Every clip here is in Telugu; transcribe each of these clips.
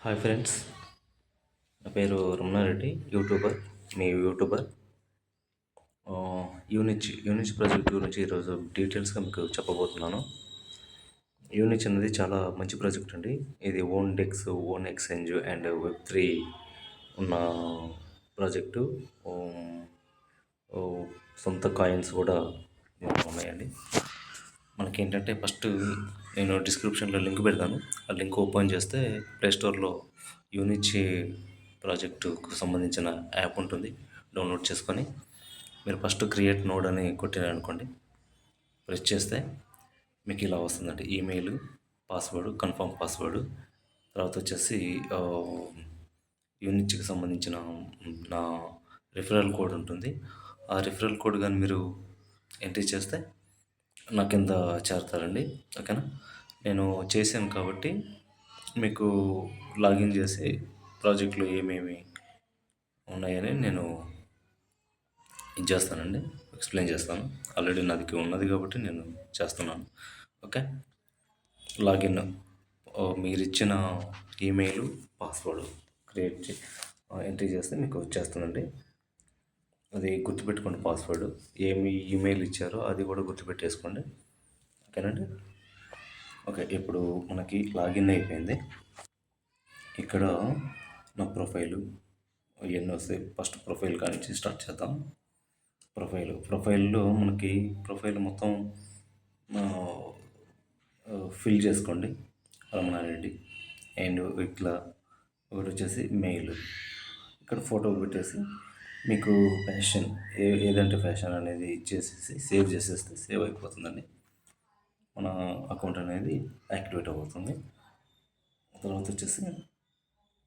హాయ్ ఫ్రెండ్స్, నా పేరు రమణారెడ్డి, యూట్యూబర్. మీ యూట్యూబర్. యూనిచ్ ప్రాజెక్ట్ గురించి ఈరోజు డీటెయిల్స్గా మీకు చెప్పబోతున్నాను. యూనిచ్ అనేది చాలా మంచి ప్రాజెక్ట్ అండి. ఇది own DEX, own exchange and web3 ఉన్న ప్రాజెక్టు. ఉమ్, ఓ, సొంత కాయిన్స్ కూడా దీంట్లో ఉన్నాయండి. మనకేంటంటే ఫస్ట్ నేను డిస్క్రిప్షన్లో లింక్ పెడతాను. ఆ లింక్ ఓపెన్ చేస్తే ప్లేస్టోర్లో యూనిచ్ ప్రాజెక్టుకు సంబంధించిన యాప్ ఉంటుంది. డౌన్లోడ్ చేసుకొని మీరు ఫస్ట్ క్రియేట్ నోడ్ అని కొట్టారనుకోండి, ప్రెస్ చేస్తే మీకు ఇలా వస్తుందండి. ఈమెయిల్, పాస్వర్డ్, కన్ఫర్మ్ పాస్వర్డ్, తర్వాత వచ్చేసి యూనిట్కి సంబంధించిన నా రిఫరల్ కోడ్ ఉంటుంది. ఆ రిఫరల్ కోడ్ కానీ మీరు ఎంట్రీ చేస్తే నా కింద చేరతారండి. ఓకేనా? నేను చేశాను కాబట్టి మీకు లాగిన్ చేసి ప్రాజెక్టులో ఏమేమి ఉన్నాయని నేను ఇది చేస్తానండి, ఎక్స్ప్లెయిన్ చేస్తాను. ఆల్రెడీ నాది ఉన్నది కాబట్టి నేను చేస్తున్నాను. ఓకే, లాగిన్ మీరు ఇచ్చిన ఈమెయిల్, పాస్వర్డ్ ఎంట్రీ చేస్తే మీకు వచ్చేస్తుందండి. అది గుర్తుపెట్టుకోండి. పాస్వర్డ్ ఏమి ఈమెయిల్ ఇచ్చారో అది కూడా గుర్తుపెట్టేసుకోండి. ఓకేనండి? ఓకే, ఇప్పుడు మనకి లాగిన్ అయిపోయింది. ఇక్కడ నా ప్రొఫైలు ఇవన్నీ వస్తాయి. ఫస్ట్ ప్రొఫైల్ కానించి స్టార్ట్ చేద్దాం. ప్రొఫైల్లో మనకి ప్రొఫైల్ మొత్తం ఫిల్ చేసుకోండి. రమణారెడ్డి అండ్ ఇట్లా ఒకటి వచ్చేసి మెయిల్. ఇక్కడ ఫోటో పెట్టేసి మీకు ఫ్యాషన్ ఏదంటే ఫ్యాషన్ అనేది ఇచ్చేసేసి సేవ్ చేసేస్తే సేవ్ అయిపోతుందండి. మన అకౌంట్ అనేది యాక్టివేట్ అవుతుంది. తర్వాత వచ్చేసి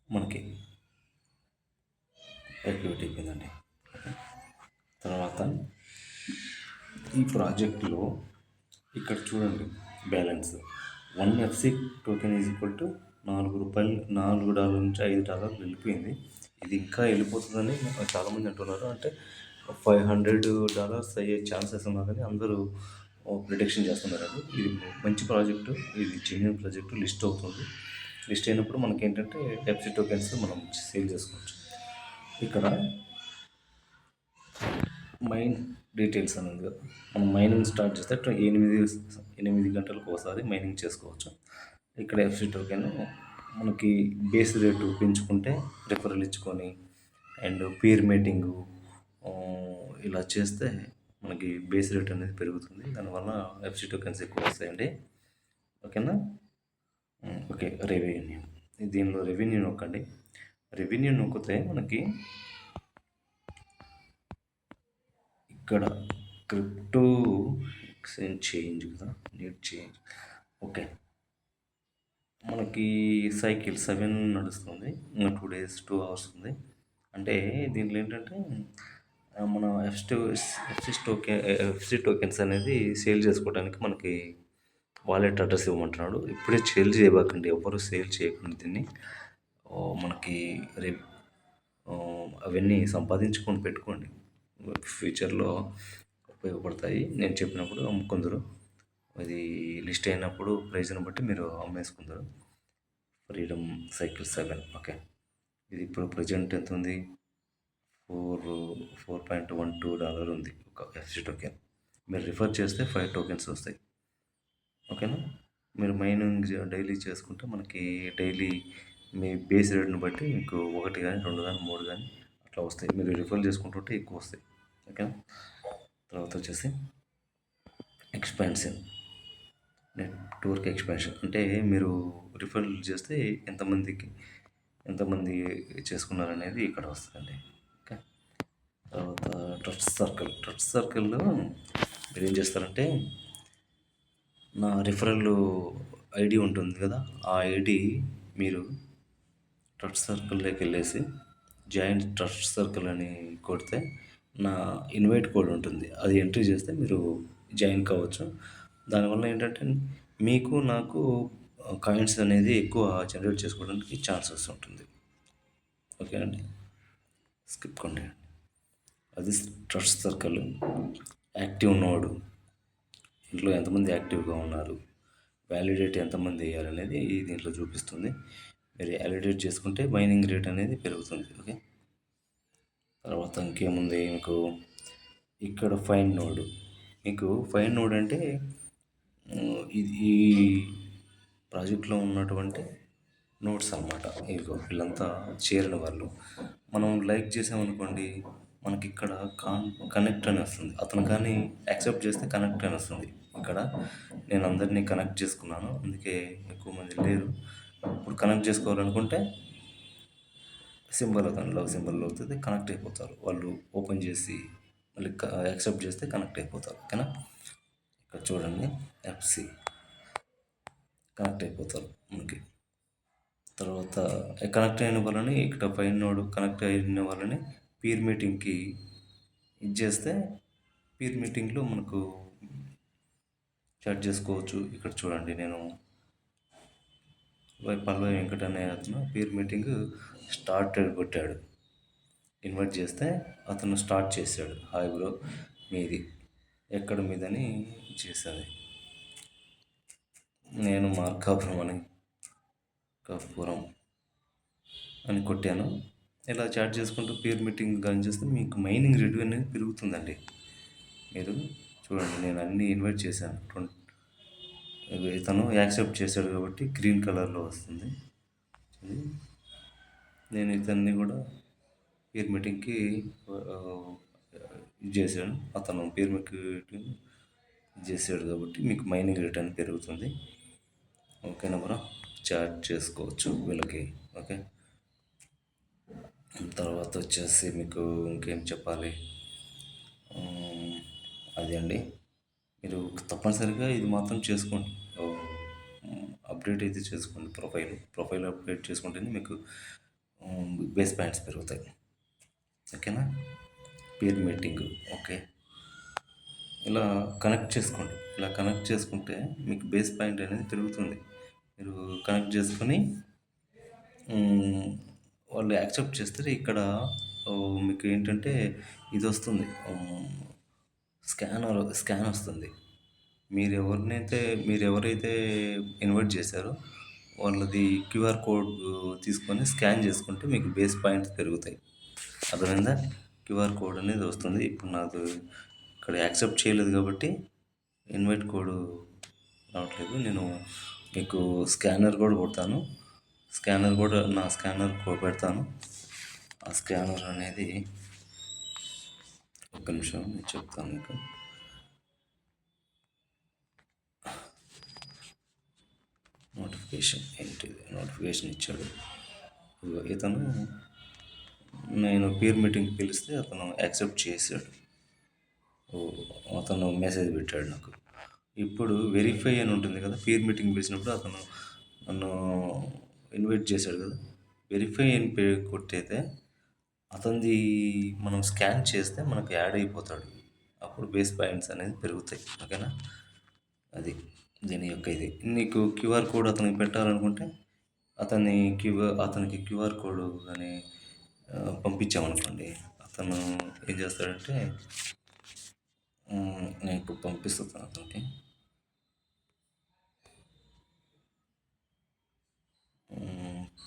మనకి యాక్టివేట్ అయిపోయిందండి. తర్వాత ఈ ప్రాజెక్టులో ఇక్కడ చూడండి, balance 1 FC token is equal to ₹4, $4 నుంచి $5 వెళ్ళిపోయింది. ఇది ఇంకా వెళ్ళిపోతుందని చాలామంది అంటున్నారు. అంటే $500 అయ్యే ఛాన్సెస్ ఉన్నదని అందరూ ప్రిడిక్షన్ చేస్తున్నారండి. ఇది మంచి ప్రాజెక్టు, ఇది జెన్యూన్ ప్రాజెక్టు. లిస్ట్ అవుతుంది. లిస్ట్ అయినప్పుడు మనకేంటంటే FC టోకెన్స్ మనం సేల్ చేసుకోవచ్చు. ఇక్కడ మైన్ డీటెయిల్స్ అనేది కదా, మనం మైనింగ్ స్టార్ట్ చేస్తే 8 గంటలకు ఒకసారి మైనింగ్ చేసుకోవచ్చు. ఇక్కడ FC టోకెన్ మనకి బేస్ రేటు పెంచుకుంటే రిఫరల్ ఇచ్చుకొని అండ్ పీర్ మీటింగు ఇలా చేస్తే మనకి బేస్ రేట్ అనేది పెరుగుతుంది. దానివల్ల FC టోకెన్స్ ఎక్కువ వస్తాయండి. ఓకేనా? Okay, revenue. దీనిలో రెవెన్యూ నొక్కండి. రెవెన్యూ నొక్కితే మనకి ఇక్కడ క్రిప్టో ఎక్స్చేంజ్ చేంజ్ కదా, నీట్ చేంజ్. ఓకే, మనకి సైకిల్ 7 నడుస్తుంది. 2 days 2 hours ఉంది. అంటే దీంట్లో ఏంటంటే మన ఎఫ్సి టోకెన్స్ అనేది సేల్ చేసుకోవడానికి మనకి వాలెట్ అడ్రస్ ఇవ్వమంటున్నాడు. ఇప్పుడే సేల్ చేయబాకండి, ఎవరు సేల్ చేయకండి దీన్ని. మనకి రేపు అవన్నీ సంపాదించుకొని పెట్టుకోండి, ఫ్యూచర్లో ఉపయోగపడతాయి. నేను చెప్పినప్పుడు అమ్ముకుందరు. అది లిస్ట్ అయినప్పుడు ప్రైజ్ని బట్టి మీరు అమ్మేసుకుందరు. Freedom cycle 7. ఓకే, ఇది ఇప్పుడు ప్రజెంట్ ఎంత ఉంది? $4.12 ఉంది ఒక ఎఫ్సి టోకెన్. మీరు రిఫర్ చేస్తే 5 టోకెన్స్ వస్తాయి. ఓకేనా? మీరు మైనింగ్ డైలీ చేసుకుంటే మనకి డైలీ మీ బేస్ రేట్ని బట్టి మీకు 1 కానీ 2 కానీ 3 కానీ అట్లా వస్తాయి. మీరు రిఫర్ చేసుకుంటుంటే ఎక్కువ వస్తాయి. ఓకేనా? తర్వాత వచ్చేసి ఎక్స్పాన్షన్, నెట్వర్క్ ఎక్స్పాన్షన్. అంటే మీరు రిఫర్ చేస్తే ఎంతమంది చేసుకున్నారనేది ఇక్కడ వస్తుందండి. ఓకే, తర్వాత ట్రస్ట్ సర్కిల్లో మీరు ఏం చేస్తారంటే, నా రిఫరల్ ఐడి ఉంటుంది కదా, ఆ ఐడి మీరు ట్రస్ట్ సర్కిల్లోకి వెళ్ళేసి జాయిన్ ట్రస్ట్ సర్కిల్ అని కొడితే నా ఇన్వైట్ కోడ్ ఉంటుంది. అది ఎంట్రీ చేస్తే మీరు జాయిన్ కావచ్చు. దానివల్ల ఏంటంటే మీకు నాకు కాయిన్స్ అనేది ఎక్కువ జనరేట్ చేసుకోవడానికి ఛాన్సెస్ ఉంటుంది. ఓకే అండి, స్కిప్ కొండి. అది ట్రస్ట్ సర్కిల్. యాక్టివ్ నోడ్, ఇంట్లో ఎంతమంది యాక్టివ్గా ఉన్నారు, వ్యాలిడేట్ ఎంతమంది వేయాలనేది దీంట్లో చూపిస్తుంది. మీరు వ్యాలిడేట్ చేసుకుంటే మైనింగ్ రేట్ అనేది పెరుగుతుంది. ఓకే. తర్వాత ఇంకేముంది మీకు ఇక్కడ ఫైండ్ నోడ్. మీకు ఫైండ్ నోడ్ అంటే ఇది ఈ ప్రాజెక్ట్లో ఉన్నటువంటి నోట్స్ అనమాట. ఇదిగో వీళ్ళంతా చేరిన వాళ్ళు. మనం లైక్ చేసామనుకోండి, మనకి ఇక్కడ కనెక్ట్ అని వస్తుంది. అతను కానీ యాక్సెప్ట్ చేస్తే కనెక్ట్ అని వస్తుంది. ఇక్కడ నేను అందరినీ కనెక్ట్ చేసుకున్నాను, అందుకే ఎక్కువ మంది లేరు. ఇప్పుడు కనెక్ట్ చేసుకోవాలనుకుంటే సింబల్ అవుతుంది, లవ్ సింబల్ అవుతుంది, కనెక్ట్ అయిపోతారు. వాళ్ళు ఓపెన్ చేసి మళ్ళీ యాక్సెప్ట్ చేస్తే కనెక్ట్ అయిపోతారు. ఓకేనా. ఇక్కడ చూడండి, ఎఫ్సి కనెక్ట్ అయిపోతారు మనకి. తర్వాత కనెక్ట్ అయిన వాళ్ళని ఇక్కడ ఫైన్ నోడ్ కనెక్ట్ అయిన వాళ్ళని పీర్ మీటింగ్కి ఇది చేస్తే పీర్ మీటింగ్లో మనకు చాట్ చేసుకోవచ్చు. ఇక్కడ చూడండి, నేను పల్లవి వెంకట అనే అతను పీర్ మీటింగ్ స్టార్టెడ్ కొట్టాడు. ఇన్వైట్ చేస్తే అతను స్టార్ట్ చేశాడు. హాయ్ బ్రో, మీది ఎక్కడ మీదని చేశాను. నేను మార్కాపురం అని కపురం అని కొట్టాను. ఇలా చాట్ చేసుకుంటూ పీర్ మీటింగ్ కానీ చేస్తే మీకు మైనింగ్ రేట్ అనేది పెరుగుతుందండి. మీరు చూడండి, నేను అన్నీ ఇన్వైట్ చేశాను. ఇతను యాక్సెప్ట్ చేశాడు కాబట్టి గ్రీన్ కలర్లో వస్తుంది. నేను ఇతన్ని కూడా పీర్ మీటింగ్కి ఇది చేశాను. అతను పీర్ మీటింగ్ చేశాడు కాబట్టి మీకు మైనింగ్ రేట్ అనేది పెరుగుతుంది. ఓకేనా బ్రో, చాట్ చేసుకోవచ్చు వీళ్ళకి. ఓకే. తర్వాత వచ్చేసి మీకు ఇంకేం చెప్పాలి, అదే అండి. మీరు తప్పనిసరిగా ఇది మాత్రం చేసుకోండి, అప్డేట్ అయితే చేసుకోండి. ప్రొఫైల్ అప్డేట్ చేసుకుంటేనే మీకు బేస్ పాయింట్స్ పెరుగుతాయి. ఓకేనా. పీర్ మీటింగ్ ఓకే, ఇలా కనెక్ట్ చేసుకోండి. ఇలా కనెక్ట్ చేసుకుంటే మీకు బేస్ పాయింట్ అనేది పెరుగుతుంది. మీరు కనెక్ట్ చేసుకొని వాళ్ళు యాక్సెప్ట్ చేస్తే ఇక్కడ మీకు ఏంటంటే ఇది వస్తుంది, స్కాన్ వస్తుంది. మీరు ఎవరైతే ఇన్వైట్ చేశారో వాళ్ళది క్యూఆర్ కోడ్ తీసుకొని స్కాన్ చేసుకుంటే మీకు బేస్ పాయింట్స్ పెరుగుతాయి. అర్థమైందా. క్యూఆర్ కోడ్ అనేది వస్తుంది. ఇప్పుడు నాకు ఇక్కడ యాక్సెప్ట్ చేయలేదు కాబట్టి ఇన్వైట్ కోడ్ రావట్లేదు. నేను మీకు స్కానర్ కూడా కొడతాను. నా స్కానర్ పెడతాను. ఆ స్కానర్ అనేది ఒక్క నిమిషం నేను చెప్తాను మీకు. నోటిఫికేషన్ ఏంటిది, నోటిఫికేషన్ ఇచ్చాడు ఇతను. నేను పీర్ మీటింగ్ పిలిస్తే అతను యాక్సెప్ట్ చేశాడు. అతను మెసేజ్ పెట్టాడు నాకు. ఇప్పుడు వెరిఫై అని ఉంటుంది కదా, పీర్ మీటింగ్ పిలిచినప్పుడు అతను నన్ను ఇన్వైట్ చేశాడు కదా, వెరిఫై అని కొట్టయితే అతనిది మనం స్కాన్ చేస్తే మనకు యాడ్ అయిపోతాడు. అప్పుడు బేస్ పాయింట్స్ అనేది పెరుగుతాయి. ఓకేనా. అది దీని యొక్క ఇది. నీకు క్యూఆర్ కోడ్ అతనికి పెట్టాలనుకుంటే అతనికి క్యూఆర్ కోడ్ కానీ పంపించామనుకోండి, అతను ఏం చేస్తాడంటే, నేను ఇప్పుడు పంపిస్తాను అతనికి.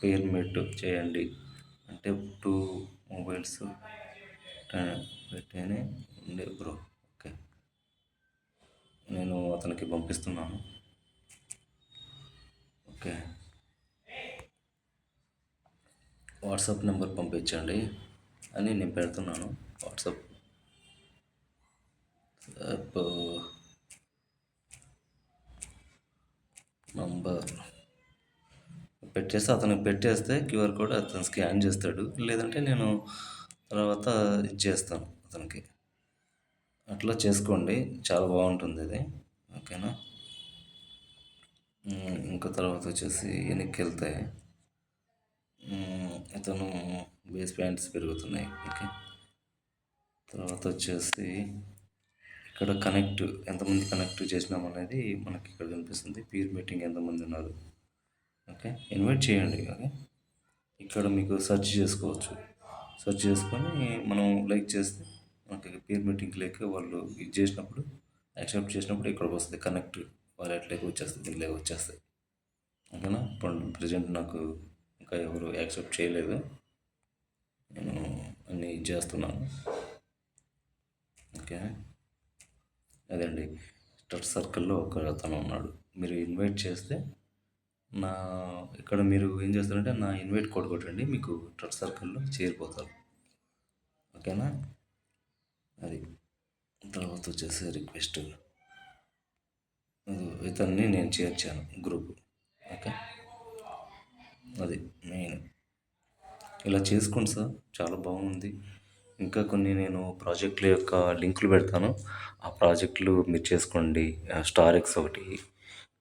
పేమెంట్ చేయండి అంటే 2 మొబైల్స్ పెట్టేనే ఉండే బ్రో. ఓకే, నేను అతనికి పంపిస్తున్నాను. ఓకే, వాట్సాప్ నెంబర్ పంపించండి అని నేను పెడుతున్నాను. వాట్సాప్ నంబర్ అతనికి పెట్టేస్తే క్యూఆర్ కోడ్ అతను స్కాన్ చేస్తాడు. లేదంటే నేను తర్వాత ఇచ్చేస్తాను అతనికి. అట్లా చేసుకోండి, చాలా బాగుంటుంది ఇది. ఓకేనా. ఇంకా తర్వాత వచ్చేసి వెనక్కి వెళ్తే ఇతను బేస్ పాయింట్స్ పెరుగుతున్నాయి. ఓకే. తర్వాత వచ్చేసి ఇక్కడ ఎంతమంది కనెక్ట్ చేసినాం అనేది మనకి ఇక్కడ కనిపిస్తుంది. పీర్ మీటింగ్ ఎంతమంది ఉన్నారు. ఓకే, ఇన్వైట్ చేయండి. ఓకే, ఇక్కడ మీకు సెర్చ్ చేసుకోవచ్చు. సెర్చ్ చేసుకొని మనం లైక్ చేస్తే మనకి పీర్ మీటింగ్ లేక వాళ్ళు ఇది చేసినప్పుడు, యాక్సెప్ట్ చేసినప్పుడు ఇక్కడికి వస్తుంది కనెక్ట్. వాలెట్లోకి వచ్చేస్తుంది, దీనిలోకి వచ్చేస్తాయి. ఓకేనా. ఇప్పుడు ప్రజెంట్ నాకు ఇంకా ఎవరు యాక్సెప్ట్ చేయలేదు. నేను అన్నీ చేస్తున్నాను. ఓకే. అదండి, ట్రస్ట్ సర్కిల్లో ఒక అతను ఉన్నాడు. మీరు ఇన్వైట్ చేస్తే నా ఇక్కడ మీరు ఏం చేస్తారంటే నా ఇన్వైట్ కోడ్ కొట్టండి, మీకు ట్రస్ట్ సర్కిల్లో చేరిపోతారు. ఓకేనా? అది తర్వాత వచ్చేసి రిక్వెస్ట్, ఇతన్ని నేను చేర్చాను గ్రూప్. ఓకే, అది మెయిన్. ఇలా చేసుకోండి సార్, చాలా బాగుంది. ఇంకా కొన్ని నేను ప్రాజెక్టుల యొక్క లింకులు పెడతాను, ఆ ప్రాజెక్టులు మీరు చేసుకోండి. స్టార్.ఎక్స్ ఒకటి,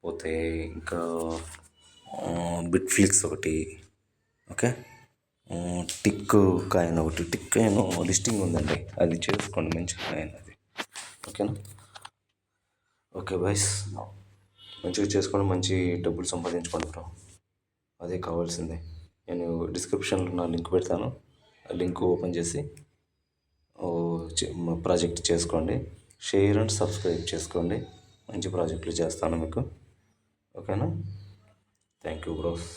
పోతే ఇంకా బిట్ఫ్లిక్స్ ఒకటి. ఓకే, టిక్ కాయిన్ ఒకటి, టిక్ కాయిన్ లిస్టింగ్ ఉందండి, అది చేసుకోండి, మంచి కాయిన్ అది. ఓకేనా? ఓకే బాయ్స్, మంచిగా చేసుకోండి, మంచి డబ్బులు సంపాదించుకోండి బ్రో, అదే కావాల్సిందే. నేను డిస్క్రిప్షన్లో నా లింక్ పెడతాను, ఆ లింక్ ఓపెన్ చేసి ప్రాజెక్ట్ చేసుకోండి. షేర్ అండ్ సబ్స్క్రైబ్ చేసుకోండి, మంచి ప్రాజెక్టులు చేస్తాను మీకు. ఓకేనా? Thank you bros.